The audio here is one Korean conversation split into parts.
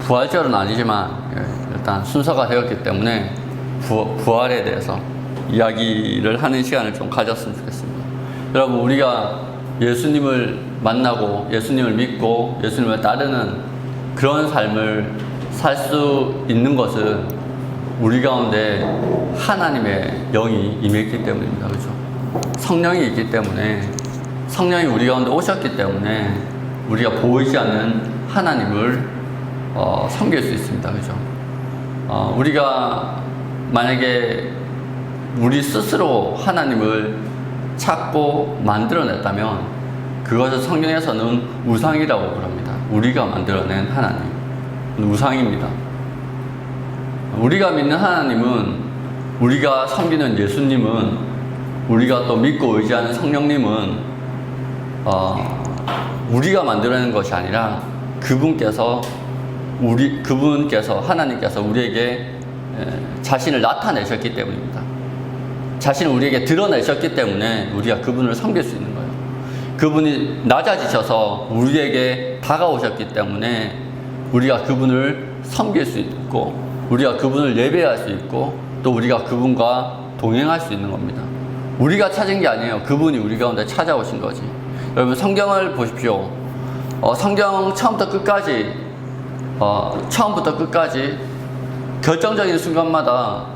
부활절은 아니지만 일단 순서가 되었기 때문에 부활에 대해서 이야기를 하는 시간을 좀 가졌으면 좋겠습니다. 여러분, 우리가 예수님을 만나고 예수님을 믿고 예수님을 따르는 그런 삶을 살 수 있는 것은 우리 가운데 하나님의 영이 임했기 때문입니다. 그렇죠? 성령이 있기 때문에, 성령이 우리 가운데 오셨기 때문에 우리가 보이지 않는 하나님을 섬길 수 있습니다. 그렇죠? 우리가 만약에 우리 스스로 하나님을 찾고 만들어냈다면 그것을 성경에서는 우상이라고 부릅니다. 우리가 만들어낸 하나님, 우상입니다. 우리가 믿는 하나님은, 우리가 섬기는 예수님은, 우리가 또 믿고 의지하는 성령님은 우리가 만들어낸 것이 아니라 그분께서 하나님께서 우리에게 자신을 나타내셨기 때문입니다. 자신을 우리에게 드러내셨기 때문에 우리가 그분을 섬길 수 있는 거예요. 그분이 낮아지셔서 우리에게 다가오셨기 때문에 우리가 그분을 섬길 수 있고, 우리가 그분을 예배할 수 있고, 또 우리가 그분과 동행할 수 있는 겁니다. 우리가 찾은 게 아니에요. 그분이 우리 가운데 찾아오신 거지. 여러분, 성경을 보십시오. 성경 처음부터 끝까지 결정적인 순간마다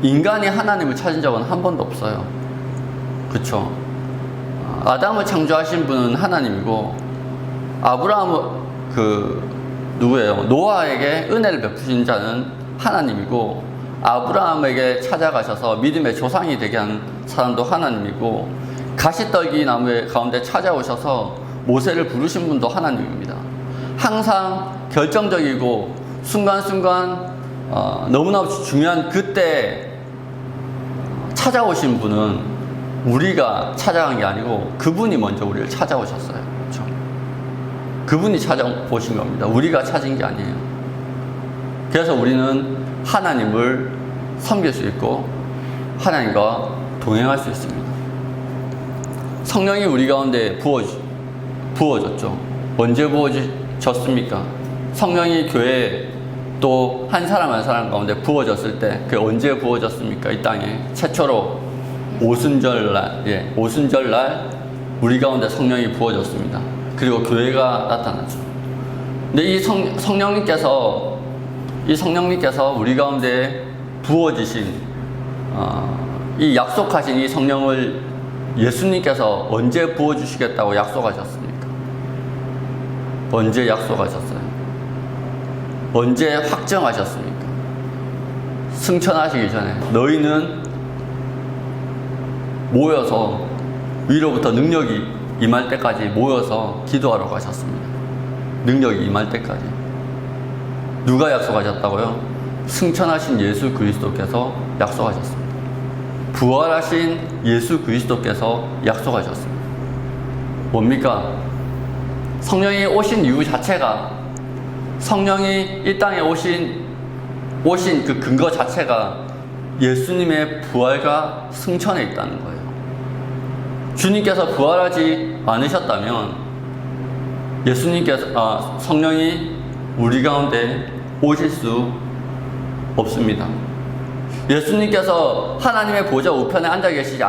인간이 하나님을 찾은 적은 한 번도 없어요. 그쵸? 아담을 창조하신 분은 하나님이고, 누구예요? 노아에게 은혜를 베푸신 자는 하나님이고, 아브라함에게 찾아가셔서 믿음의 조상이 되게 한 사람도 하나님이고, 가시떨기 나무의 가운데 찾아오셔서 모세를 부르신 분도 하나님입니다. 항상 결정적이고 순간순간 너무나 중요한 그때 찾아오신 분은 우리가 찾아간 게 아니고 그분이 먼저 우리를 찾아오셨어요. 그렇죠? 그분이 찾아오신 겁니다. 우리가 찾은 게 아니에요. 그래서 우리는 하나님을 섬길 수 있고 하나님과 동행할 수 있습니다. 성령이 우리 가운데 부어졌죠. 언제 부어졌습니까? 성령이 교회에 또 한 사람 한 사람 가운데 부어졌을 때, 그게 언제 부어졌습니까? 이 땅에 최초로 오순절날 우리 가운데 성령이 부어졌습니다. 그리고 교회가 나타났죠. 근데 이 성령님께서 우리 가운데 부어지신 이 약속하신 이 성령을 예수님께서 언제 부어주시겠다고 약속하셨습니까? 언제 약속하셨어요? 언제 확정하셨습니까? 승천하시기 전에 너희는 모여서 위로부터 능력이 임할 때까지 모여서 기도하러 가셨습니다. 능력이 임할 때까지. 누가 약속하셨다고요? 승천하신 예수 그리스도께서 약속하셨습니다. 부활하신 예수 그리스도께서 약속하셨습니다. 뭡니까? 성령이 오신 이유 자체가, 성령이 이 땅에 오신 그 근거 자체가 예수님의 부활과 승천에 있다는 거예요. 주님께서 부활하지 않으셨다면 성령이 우리 가운데 오실 수 없습니다. 예수님께서 하나님의 보좌 우편에 앉아 계시지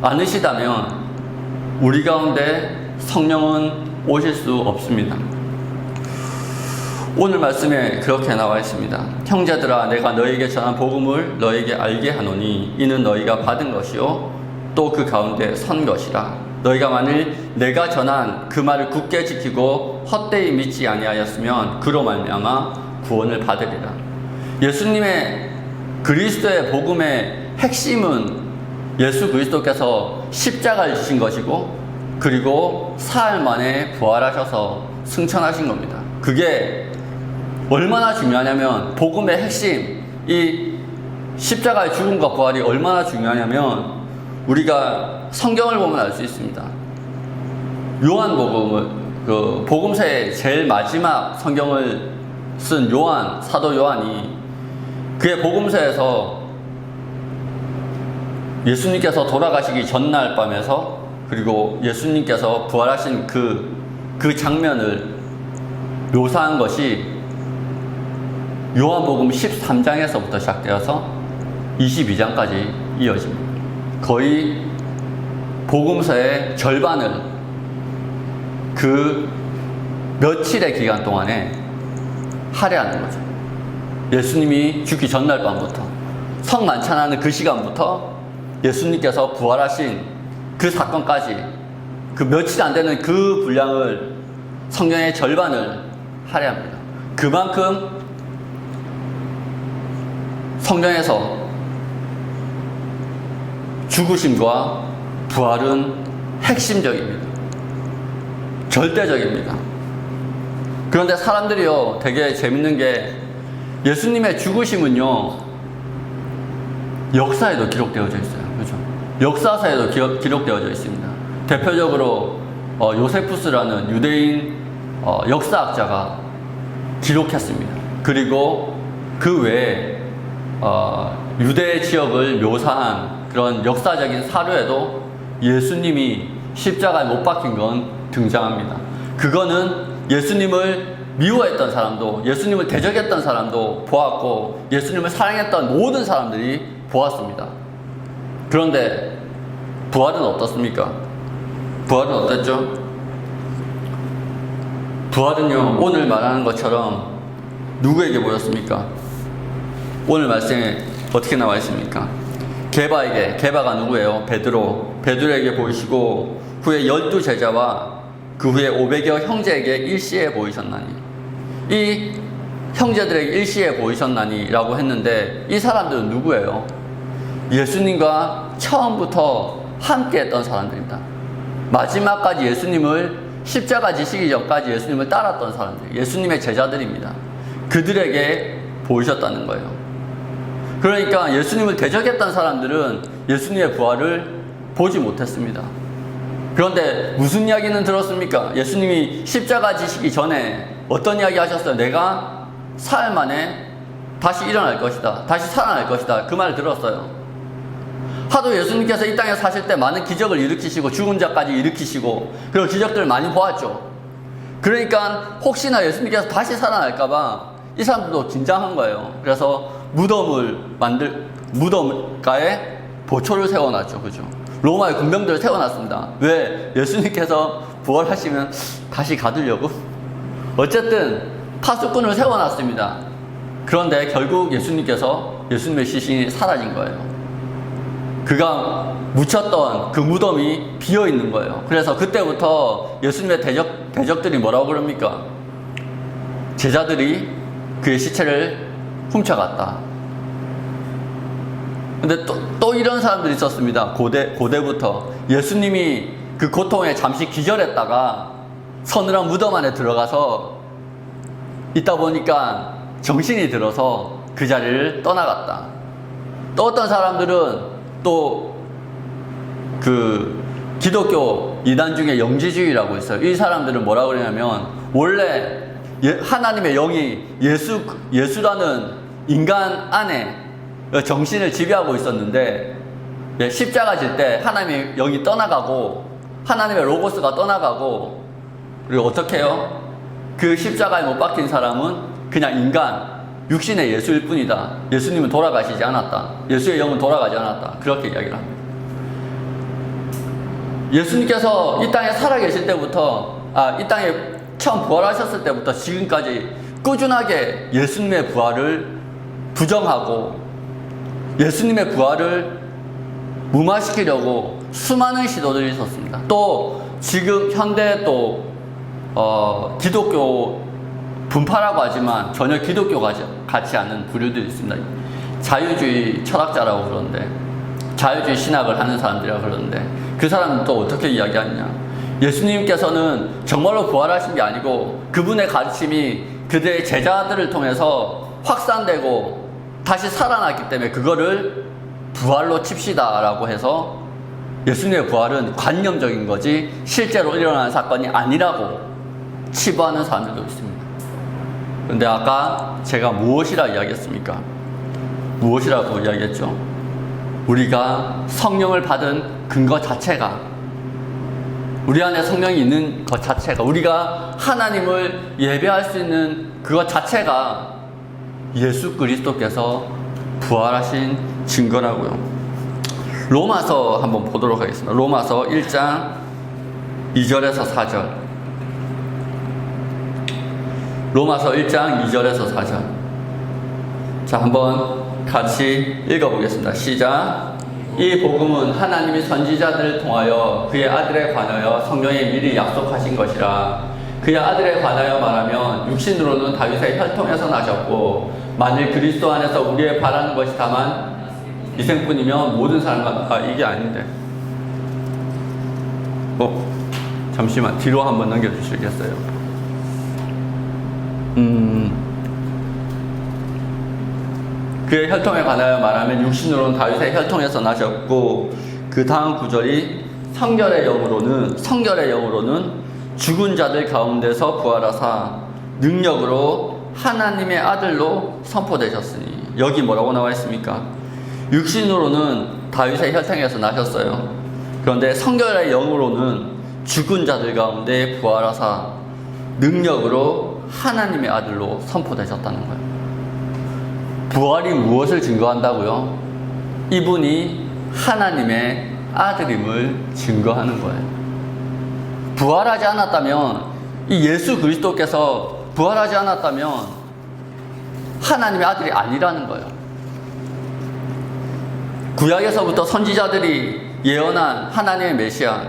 않으시다면 우리 가운데 성령은 오실 수 없습니다. 오늘 말씀에 그렇게 나와 있습니다. 형제들아, 내가 너희에게 전한 복음을 너희에게 알게 하노니 이는 너희가 받은 것이요 또 그 가운데 선 것이라. 너희가 만일 내가 전한 그 말을 굳게 지키고 헛되이 믿지 아니하였으면 그로 말미암아 구원을 받으리라. 예수님의 그리스도의 복음의 핵심은 예수 그리스도께서 십자가를 지신 것이고, 그리고 사흘 만에 부활하셔서 승천하신 겁니다. 그게 얼마나 중요하냐면, 복음의 핵심, 이 십자가의 죽음과 부활이 얼마나 중요하냐면 우리가 성경을 보면 알 수 있습니다. 요한복음을, 복음서의 제일 마지막 성경을 쓴 사도 요한이 그의 복음서에서 예수님께서 돌아가시기 전날 밤에서, 그리고 예수님께서 부활하신 그 그 장면을 묘사한 것이 요한복음 13장에서부터 시작되어서 22장까지 이어집니다. 거의 복음서의 절반을 그 며칠의 기간 동안에 할애하는 거죠. 예수님이 죽기 전날 밤부터 성 만찬하는 그 시간부터 예수님께서 부활하신 그 사건까지 그 며칠 안 되는 그 분량을 성경의 절반을 할애합니다. 그만큼 성경에서 죽으심과 부활은 핵심적입니다. 절대적입니다. 그런데 사람들이요, 되게 재밌는 게 예수님의 죽으심은요, 역사에도 기록되어져 있어요. 그렇죠? 역사서에도 기록되어져 있습니다. 대표적으로 요세푸스라는 유대인 역사학자가 기록했습니다. 그리고 그 외에 유대 지역을 묘사한 그런 역사적인 사료에도 예수님이 십자가에 못 박힌 건 등장합니다. 그거는 예수님을 미워했던 사람도, 예수님을 대적했던 사람도 보았고, 예수님을 사랑했던 모든 사람들이 보았습니다. 그런데 부활은 어떻습니까? 부활은 어땠죠? 부활은요, 오늘 말하는 것처럼 누구에게 보였습니까? 오늘 말씀에 어떻게 나와 있습니까? 게바가 누구예요? 베드로에게 보이시고 후에 12제자와 그 후에 500여 형제에게 일시에 보이셨나니. 이 형제들에게 일시에 보이셨나니 라고 했는데, 이 사람들은 누구예요? 예수님과 처음부터 함께 했던 사람들입니다. 마지막까지 예수님을 십자가 지시기 전까지 예수님을 따랐던 사람들, 예수님의 제자들입니다. 그들에게 보이셨다는 거예요. 그러니까 예수님을 대적했던 사람들은 예수님의 부활을 보지 못했습니다. 그런데 무슨 이야기는 들었습니까? 예수님이 십자가 지시기 전에 어떤 이야기 하셨어요? 내가 사흘 만에 다시 일어날 것이다. 다시 살아날 것이다. 그 말을 들었어요. 하도 예수님께서 이 땅에 사실 때 많은 기적을 일으키시고 죽은 자까지 일으키시고 그리고 기적들을 많이 보았죠. 그러니까 혹시나 예수님께서 다시 살아날까봐 이 사람들도 긴장한 거예요. 그래서 무덤가에 보초를 세워놨죠. 그죠? 로마의 군병들을 세워놨습니다. 왜? 예수님께서 부활하시면 다시 가두려고? 어쨌든 파수꾼을 세워놨습니다. 그런데 결국 예수님의 시신이 사라진 거예요. 그가 묻혔던 그 무덤이 비어있는 거예요. 그래서 그때부터 예수님의 대적들이 뭐라고 그럽니까? 제자들이 그의 시체를 훔쳐갔다. 근데 또 이런 사람들이 있었습니다. 고대부터. 예수님이 그 고통에 잠시 기절했다가 서늘한 무덤 안에 들어가서 있다 보니까 정신이 들어서 그 자리를 떠나갔다. 또 어떤 사람들은 또 그 기독교 이단 중에 영지주의라고 있어요. 이 사람들은 뭐라고 그러냐면, 원래 하나님의 영이 예수라는 인간 안에 정신을 지배하고 있었는데, 십자가 질 때 하나님의 영이 떠나가고 하나님의 로고스가 떠나가고, 그리고 어떻게 해요? 그 십자가에 못 박힌 사람은 그냥 인간, 육신의 예수일 뿐이다. 예수님은 돌아가시지 않았다. 예수의 영은 돌아가지 않았다. 그렇게 이야기를 합니다. 예수님께서 이 땅에 살아계실 때부터, 이 땅에 처음 부활하셨을 때부터 지금까지 꾸준하게 예수님의 부활을 부정하고 예수님의 부활을 무마시키려고 수많은 시도들이 있었습니다. 또 지금 현대 기독교 분파라고 하지만 전혀 기독교 같지 않은 부류들이 있습니다. 자유주의 철학자라고 그러는데, 자유주의 신학을 하는 사람들이라고 그러는데, 그 사람은 또 어떻게 이야기하느냐? 예수님께서는 정말로 부활하신 게 아니고 그분의 가르침이 그들의 제자들을 통해서 확산되고 다시 살아났기 때문에 그거를 부활로 칩시다 라고 해서 예수님의 부활은 관념적인 거지 실제로 일어나는 사건이 아니라고 치부하는 사람들도 있습니다. 그런데 아까 제가 무엇이라 이야기했습니까? 무엇이라고 이야기했죠? 우리가 성령을 받은 근거 자체가 우리 안에 성령이 있는 것 자체가, 우리가 하나님을 예배할 수 있는 그것 자체가 예수 그리스도께서 부활하신 증거라고요. 로마서 한번 보도록 하겠습니다. 로마서 1장 2절에서 4절. 로마서 1장 2절에서 4절. 자, 한번 같이 읽어보겠습니다. 시작. 이 복음은 하나님이 선지자들을 통하여 그의 아들에 관하여 성경에 미리 약속하신 것이라. 그의 아들에 관하여 말하면 육신으로는 다윗의 혈통에서 나셨고 만일 그리스도 안에서 우리의 바라는 것이 다만 이생뿐이면 모든 사람과 이게 아닌데 잠시만 뒤로 한번 넘겨주시겠어요? 그의 혈통에 관하여 말하면 육신으로는 다윗의 혈통에서 나셨고 그 다음 구절이 성결의 영으로는 죽은 자들 가운데서 부활하사 능력으로 하나님의 아들로 선포되셨으니. 여기 뭐라고 나와 있습니까? 육신으로는 다윗의 혈통에서 나셨어요. 그런데 성결의 영으로는 죽은 자들 가운데 부활하사 능력으로 하나님의 아들로 선포되셨다는 거예요. 부활이 무엇을 증거한다고요? 이분이 하나님의 아들임을 증거하는 거예요. 부활하지 않았다면, 이 예수 그리스도께서 부활하지 않았다면 하나님의 아들이 아니라는 거예요. 구약에서부터 선지자들이 예언한 하나님의 메시아,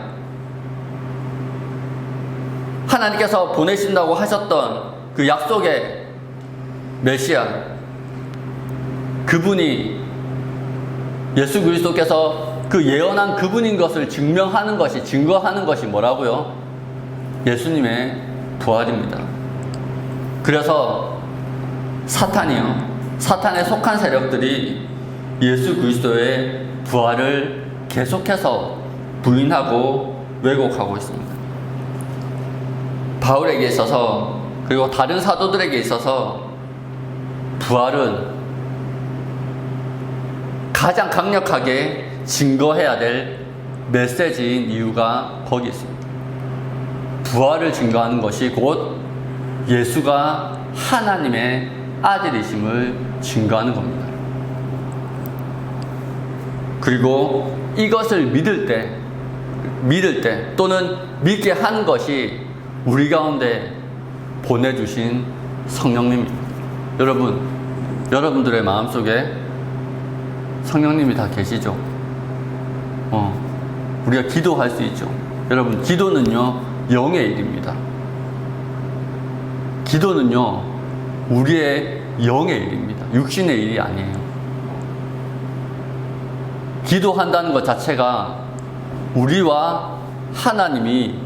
하나님께서 보내신다고 하셨던 그 약속의 메시아, 그분이, 예수 그리스도께서 그 예언한 그분인 것을 증거하는 것이 뭐라고요? 예수님의 부활입니다. 그래서 사탄에 속한 세력들이 예수 그리스도의 부활을 계속해서 부인하고 왜곡하고 있습니다. 바울에게 있어서, 그리고 다른 사도들에게 있어서 부활은 가장 강력하게 증거해야 될 메시지인 이유가 거기 있습니다. 부활을 증거하는 것이 곧 예수가 하나님의 아들이심을 증거하는 겁니다. 그리고 이것을 믿을 때 또는 믿게 한 것이 우리 가운데 보내주신 성령님입니다. 여러분들의 마음속에 성령님이 다 계시죠? 우리가 기도할 수 있죠. 여러분, 기도는요, 영의 일입니다. 기도는요, 우리의 영의 일입니다. 육신의 일이 아니에요. 기도한다는 것 자체가 우리와 하나님이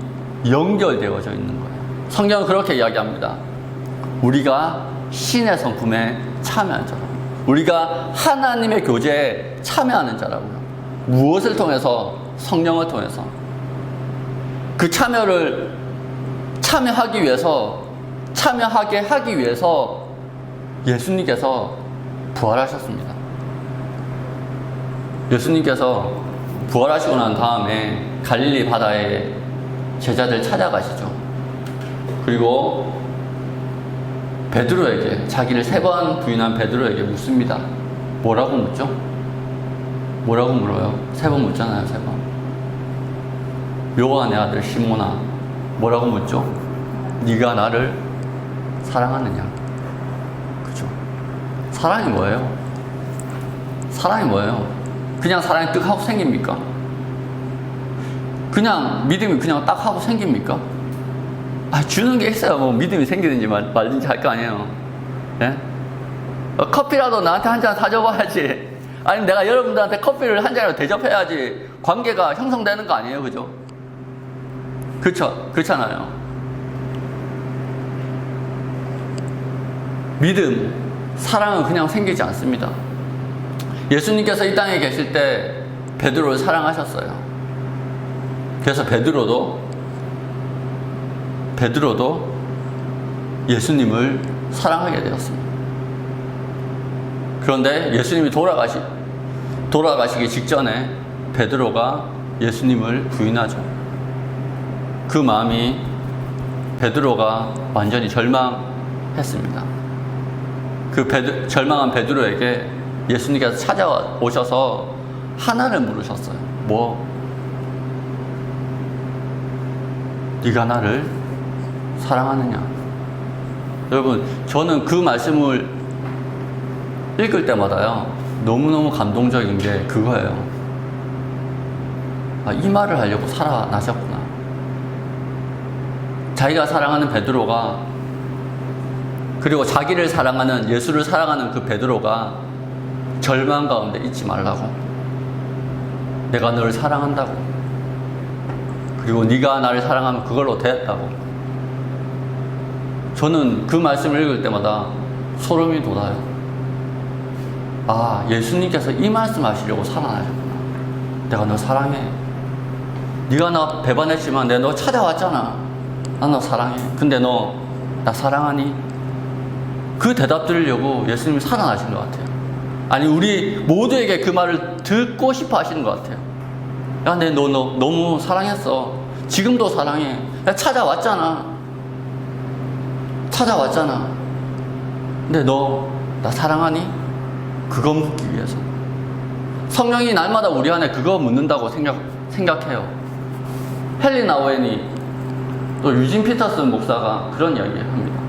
연결되어져 있는 거예요. 성경은 그렇게 이야기합니다. 우리가 신의 성품에 참여한 자라고. 우리가 하나님의 교제에 참여하는 자라고요. 무엇을 통해서? 성령을 통해서. 그 참여하게 하기 위해서 예수님께서 부활하셨습니다. 예수님께서 부활하시고 난 다음에 갈릴리 바다에 제자들 찾아가시죠. 그리고 베드로에게, 자기를 3번 부인한 베드로에게 묻습니다. 뭐라고 묻죠? 뭐라고 물어요? 3번 묻잖아요, 3번. 요한의 아들 시몬아, 뭐라고 묻죠? 네가 나를 사랑하느냐? 그죠? 사랑이 뭐예요? 그냥 사랑이 뜩 하고 생깁니까? 그냥 믿음이 그냥 딱 하고 생깁니까? 주는 게 있어야 뭐 믿음이 생기든지 말든지 할 거 아니에요. 예? 커피라도 나한테 한 잔 사줘봐야지. 아니면 내가 여러분들한테 커피를 한 잔이라도 대접해야지 관계가 형성되는 거 아니에요, 그죠? 그렇잖아요. 믿음, 사랑은 그냥 생기지 않습니다. 예수님께서 이 땅에 계실 때 베드로를 사랑하셨어요. 그래서 베드로도 예수님을 사랑하게 되었습니다. 그런데 예수님이 돌아가시기 직전에 베드로가 예수님을 부인하죠. 그 마음이 베드로가 완전히 절망했습니다. 그 절망한 베드로에게 예수님께서 찾아오셔서 하나를 물으셨어요. 뭐? 네가 나를 사랑하느냐? 여러분, 저는 그 말씀을 읽을 때마다요, 너무너무 감동적인 게 그거예요. 아, 이 말을 하려고 살아나셨구나. 자기가 사랑하는 베드로가, 그리고 자기를 사랑하는, 예수를 사랑하는 그 베드로가 절망 가운데 있지 말라고. 내가 너를 사랑한다고. 그리고 네가 나를 사랑하면 그걸로 됐다고. 저는 그 말씀을 읽을 때마다 소름이 돋아요. 아, 예수님께서 이 말씀 하시려고 살아나셨구나. 내가 너 사랑해. 네가 나 배반했지만 내가 너 찾아왔잖아. 나 너 사랑해. 근데 너 나 사랑하니? 그 대답 들으려고 예수님이 살아나신 것 같아요. 아니, 우리 모두에게 그 말을 듣고 싶어 하시는 것 같아요. 야, 내 너 너무 사랑했어. 지금도 사랑해. 야, 찾아왔잖아. 근데 너 나 사랑하니? 그거 묻기 위해서. 성령이 날마다 우리 안에 그거 묻는다고 생각해요. 헨리 나우엔이, 또 유진 피터슨 목사가 그런 이야기를 합니다.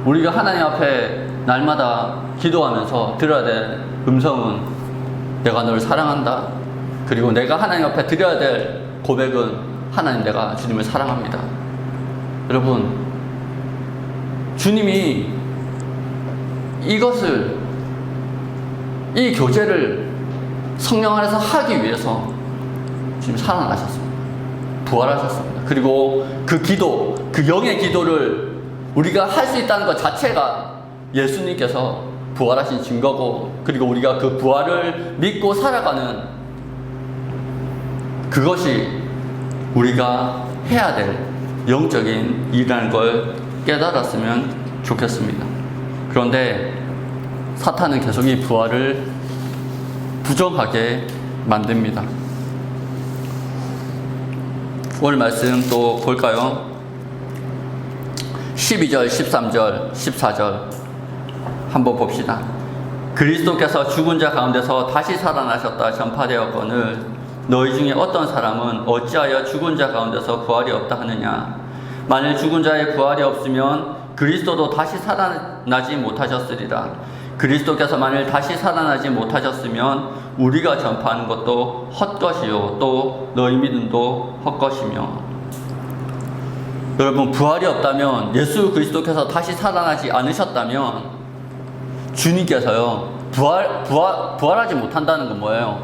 우리가 하나님 앞에 날마다 기도하면서 들어야 될 음성은 내가 너를 사랑한다. 그리고 내가 하나님 앞에 드려야 될 고백은 하나님, 내가 주님을 사랑합니다. 여러분, 주님이 이것을, 이 교제를 성령 안에서 하기 위해서 주님 살아나셨습니다. 부활하셨습니다. 그리고 그 기도, 그 영의 기도를 우리가 할 수 있다는 것 자체가 예수님께서 부활하신 증거고, 그리고 우리가 그 부활을 믿고 살아가는 그것이 우리가 해야 될 영적인 일이라는 걸 깨달았으면 좋겠습니다. 그런데 사탄은 계속 이 부활을 부정하게 만듭니다. 오늘 말씀 또 볼까요? 12절, 13절, 14절 한번 봅시다. 그리스도께서 죽은 자 가운데서 다시 살아나셨다 전파되었거늘 너희 중에 어떤 사람은 어찌하여 죽은 자 가운데서 부활이 없다 하느냐? 만일 죽은 자의 부활이 없으면 그리스도도 다시 살아나지 못하셨으리라. 그리스도께서 만일 다시 살아나지 못하셨으면 우리가 전파하는 것도 헛것이요 또 너희 믿음도 헛것이며. 여러분, 부활이 없다면, 예수 그리스도께서 다시 살아나지 않으셨다면 주님께서요 부활하지 못한다는 건 뭐예요?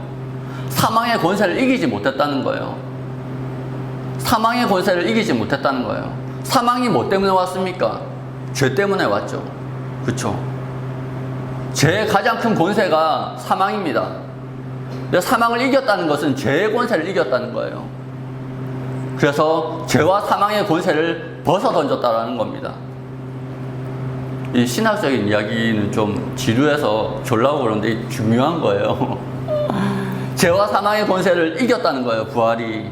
사망의 권세를 이기지 못했다는 거예요. 사망의 권세를 이기지 못했다는 거예요. 사망이 뭐 때문에 왔습니까? 죄 때문에 왔죠. 그렇죠? 죄의 가장 큰 권세가 사망입니다. 근데 사망을 이겼다는 것은 죄의 권세를 이겼다는 거예요. 그래서 죄와 사망의 권세를 벗어 던졌다라는 겁니다. 이 신학적인 이야기는 좀 지루해서 졸라고 그러는데 중요한 거예요. 죄와 사망의 권세를 이겼다는 거예요, 부활이.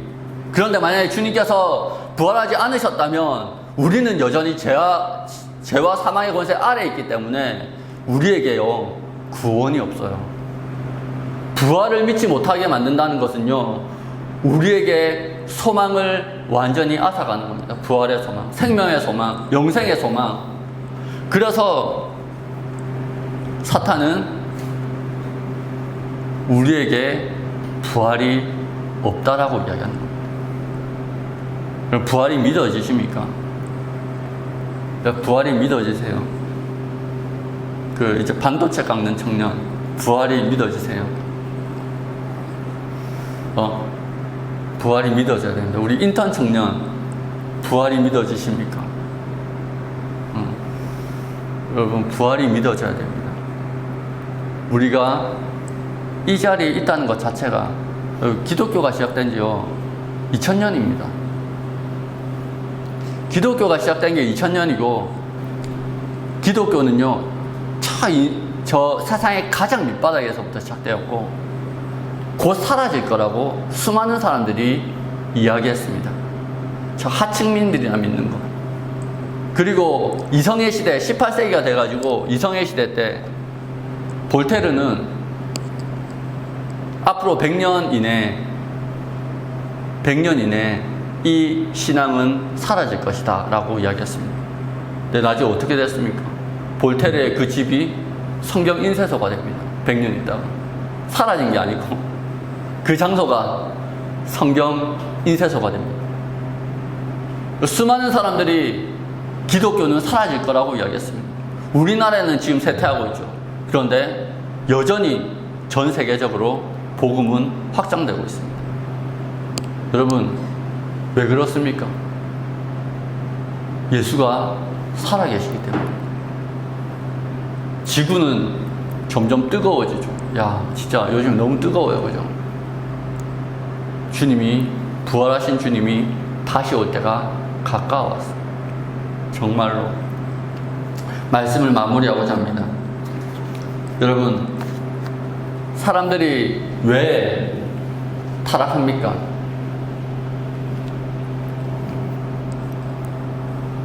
그런데 만약에 주님께서 부활하지 않으셨다면 우리는 여전히 죄와 사망의 권세 아래에 있기 때문에 우리에게요 구원이 없어요. 부활을 믿지 못하게 만든다는 것은요 우리에게 소망을 완전히 앗아가는 겁니다. 부활의 소망, 생명의 소망, 영생의 소망. 그래서 사탄은 우리에게 부활이 없다라고 이야기하는 겁니다. 그럼 부활이 믿어지십니까? 부활이 믿어지세요? 이제 반도체 깎는 청년, 부활이 믿어지세요? 부활이 믿어져야 됩니다. 우리 인턴 청년, 부활이 믿어지십니까? 여러분, 부활이 믿어져야 됩니다. 우리가 이 자리에 있다는 것 자체가, 기독교가 시작된 지요 2000년입니다. 기독교가 시작된 게 2000년이고, 기독교는요 저 세상의 가장 밑바닥에서부터 시작되었고 곧 사라질 거라고 수많은 사람들이 이야기했습니다. 저 하층민들이나 믿는 거. 그리고 이성의 시대, 18세기가 돼가지고 이성의 시대 때 볼테르는 앞으로 100년 이내 이 신앙은 사라질 것이다 라고 이야기했습니다. 근데 나중에 어떻게 됐습니까? 볼테르의 그 집이 성경 인쇄소가 됩니다. 100년 있다가. 사라진 게 아니고 그 장소가 성경 인쇄소가 됩니다. 수많은 사람들이 기독교는 사라질 거라고 이야기했습니다. 우리나라에는 지금 쇠퇴하고 있죠. 그런데 여전히 전 세계적으로 복음은 확장되고 있습니다. 여러분, 왜 그렇습니까? 예수가 살아계시기 때문에. 지구는 점점 뜨거워지죠. 야, 진짜 요즘 너무 뜨거워요. 그죠? 부활하신 주님이 다시 올 때가 가까워왔어요. 정말로. 말씀을 마무리하고자 합니다. 여러분, 사람들이 왜 타락합니까?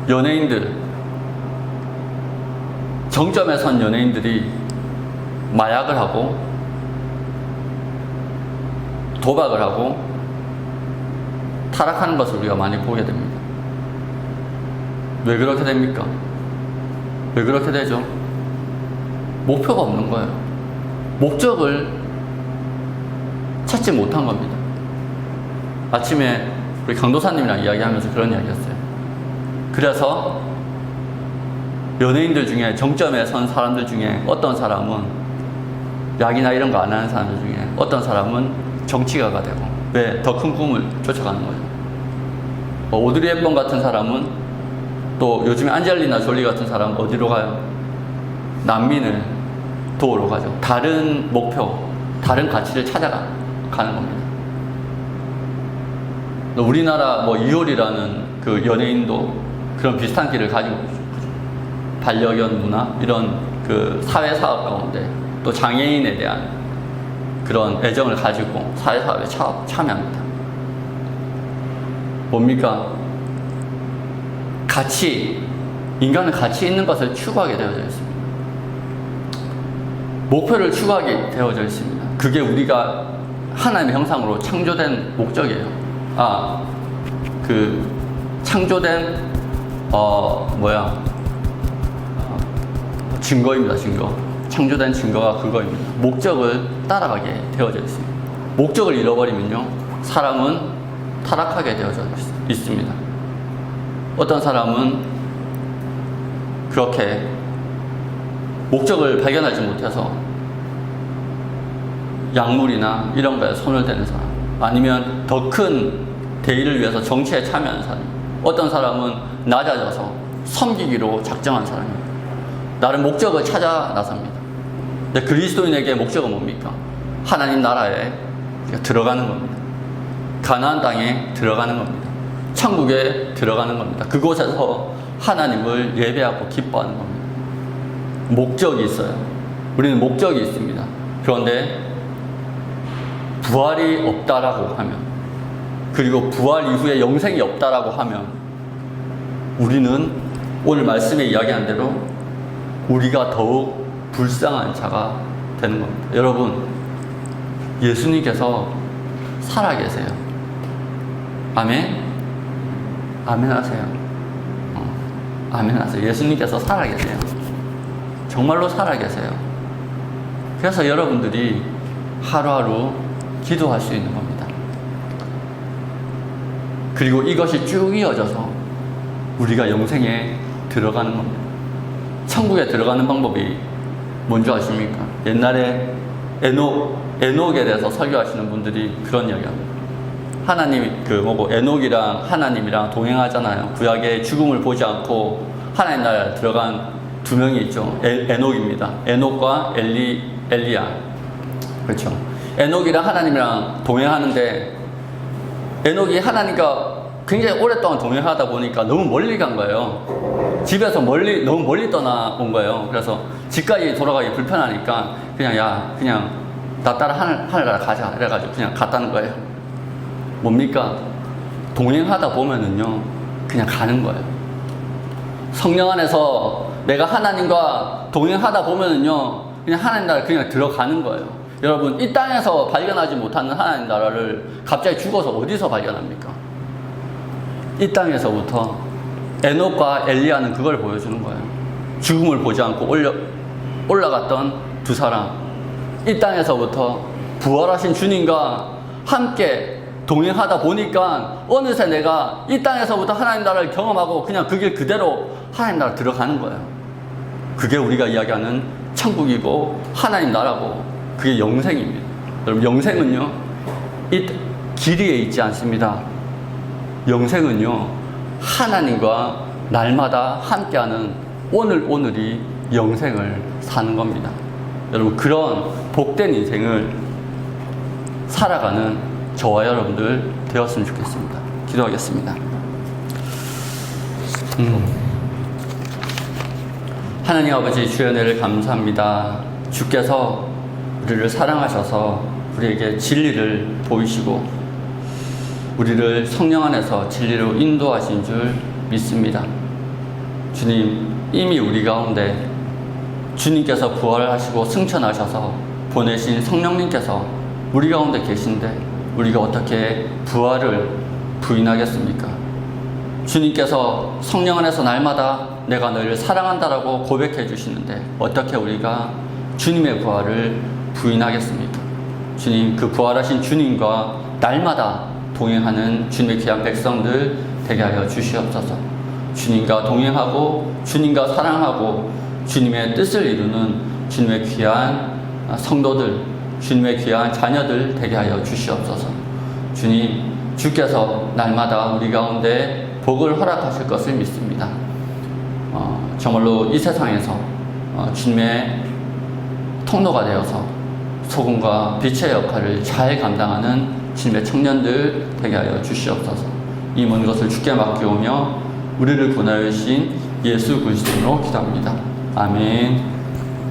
연예인들, 정점에 선 연예인들이 마약을 하고 도박을 하고 타락하는 것을 우리가 많이 보게 됩니다. 왜 그렇게 됩니까? 왜 그렇게 되죠? 목표가 없는 거예요. 목적을 찾지 못한 겁니다. 아침에 우리 강도사님이랑 이야기하면서 그런 이야기 했어요. 그래서 연예인들 중에, 정점에 선 사람들 중에 어떤 사람은 약이나 이런 거 안 하는 사람들 중에 어떤 사람은 정치가가 되고, 왜? 더 큰 꿈을 쫓아가는 거죠. 오드리 헵번 같은 사람은, 또 요즘에 안젤리나 졸리 같은 사람은 어디로 가요? 난민을 도우러 가죠. 다른 목표, 다른 가치를 찾아가는 겁니다. 우리나라 이효리라는 그 연예인도 그런 비슷한 길을 가지고 있죠. 반려견 문화, 이런 그 사회사업 가운데 또 장애인에 대한 그런 애정을 가지고 사회사업에 참여합니다. 뭡니까? 인간은 가치 있는 것을 추구하게 되어져 있습니다. 목표를 추구하게 되어져 있습니다. 그게 우리가 하나님의 형상으로 창조된 목적이에요. 창조된 증거입니다. 창조된 증거가 그거입니다. 목적을 따라가게 되어져 있습니다. 목적을 잃어버리면요, 사람은 타락하게 되어져 있습니다. 어떤 사람은 그렇게 목적을 발견하지 못해서 약물이나 이런 거에 손을 대는 사람, 아니면 더 큰 대의를 위해서 정치에 참여하는 사람, 어떤 사람은 낮아져서 섬기기로 작정한 사람입니다. 나름 목적을 찾아 나섭니다. 근데 그리스도인에게 목적은 뭡니까? 하나님 나라에 들어가는 겁니다. 가나안 땅에 들어가는 겁니다. 천국에 들어가는 겁니다. 그곳에서 하나님을 예배하고 기뻐하는 겁니다. 목적이 있어요. 우리는 목적이 있습니다. 그런데 부활이 없다라고 하면, 그리고 부활 이후에 영생이 없다라고 하면, 우리는 오늘 말씀에 이야기한 대로 우리가 더욱 불쌍한 자가 되는 겁니다. 여러분, 예수님께서 살아계세요. 아멘? 아멘 하세요. 아멘 하세요. 예수님께서 살아계세요. 정말로 살아계세요. 그래서 여러분들이 하루하루 기도할 수 있는 겁니다. 그리고 이것이 쭉 이어져서 우리가 영생에 들어가는 겁니다. 천국에 들어가는 방법이 뭔지 아십니까? 옛날에 에녹에 대해서 설교하시는 분들이 그런 이야기합니다. 에녹이랑 하나님이랑 동행하잖아요. 구약의 죽음을 보지 않고 하나님 나라에 들어간 두 명이 있죠. 에녹입니다. 에녹과 엘리야. 그렇죠. 에녹이랑 하나님이랑 동행하는데, 에녹이 하나님과 굉장히 오랫동안 동행하다 보니까 너무 멀리 간 거예요. 집에서 너무 멀리 떠나온 거예요. 그래서 집까지 돌아가기 불편하니까 그냥 나 따라 하늘나라 가자 이래가지고 그냥 갔다는 거예요. 뭡니까? 동행하다 보면은요, 그냥 가는 거예요. 성령 안에서 내가 하나님과 동행하다 보면은요, 그냥 하나님 나라 그냥 들어가는 거예요. 여러분, 이 땅에서 발견하지 못하는 하나님 나라를 갑자기 죽어서 어디서 발견합니까? 이 땅에서부터 에녹과 엘리야는 그걸 보여주는 거예요. 죽음을 보지 않고 올라갔던 두 사람. 이 땅에서부터 부활하신 주님과 함께 동행하다 보니까 어느새 내가 이 땅에서부터 하나님 나라를 경험하고 그냥 그 길 그대로 하나님 나라 들어가는 거예요. 그게 우리가 이야기하는 천국이고 하나님 나라고, 그게 영생입니다. 여러분, 영생은요, 이 길이에 있지 않습니다. 영생은요, 하나님과 날마다 함께하는 오늘이 영생을 사는 겁니다. 여러분, 그런 복된 인생을 살아가는 저와 여러분들 되었으면 좋겠습니다. 기도하겠습니다. 하나님 아버지, 주의 은혜를 감사합니다. 주께서 우리를 사랑하셔서 우리에게 진리를 보이시고 우리를 성령 안에서 진리로 인도하신 줄 믿습니다. 주님, 이미 우리 가운데 주님께서 부활하시고 승천하셔서 보내신 성령님께서 우리 가운데 계신데 우리가 어떻게 부활을 부인하겠습니까? 주님께서 성령 안에서 날마다 내가 너희를 사랑한다라고 고백해 주시는데 어떻게 우리가 주님의 부활을 부인하겠습니까? 주님, 그 부활하신 주님과 날마다 동행하는 주님의 귀한 백성들 되게 하여 주시옵소서. 주님과 동행하고 주님과 사랑하고 주님의 뜻을 이루는 주님의 귀한 성도들, 주님의 귀한 자녀들 되게 하여 주시옵소서. 주님, 주께서 날마다 우리 가운데 복을 허락하실 것을 믿습니다. 정말로 이 세상에서 주님의 통로가 되어서 소금과 빛의 역할을 잘 감당하는 주님의 청년들 되게 하여 주시옵소서. 이 모든 것을 주께 맡기오며 우리를 구원하여 주신 예수 그리스도로 기도합니다. 아멘.